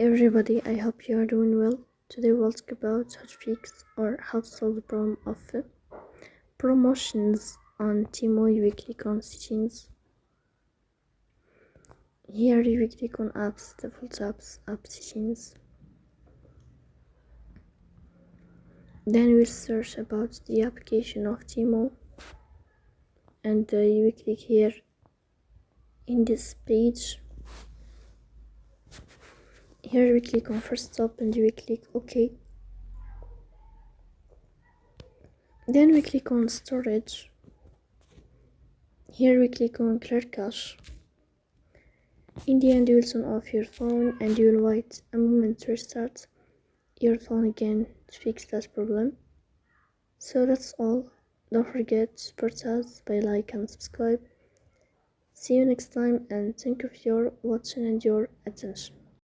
everybody, I hope you are doing well. Today we'll talk about how to fix or how to solve the problem of promotions on Temu. You will click on settings. Here you will click on apps, default apps, app settings. Then we'll search about the application of Temu, and you will click here in this page. Here we click on first stop and we click OK. Then we click on storage. Here we click on clear cache. In the end you will turn off your phone and you will wait a moment to restart your phone again to fix that problem. So that's all. Don't forget to support us by like and subscribe. See you next time and thank you for your watching and your attention.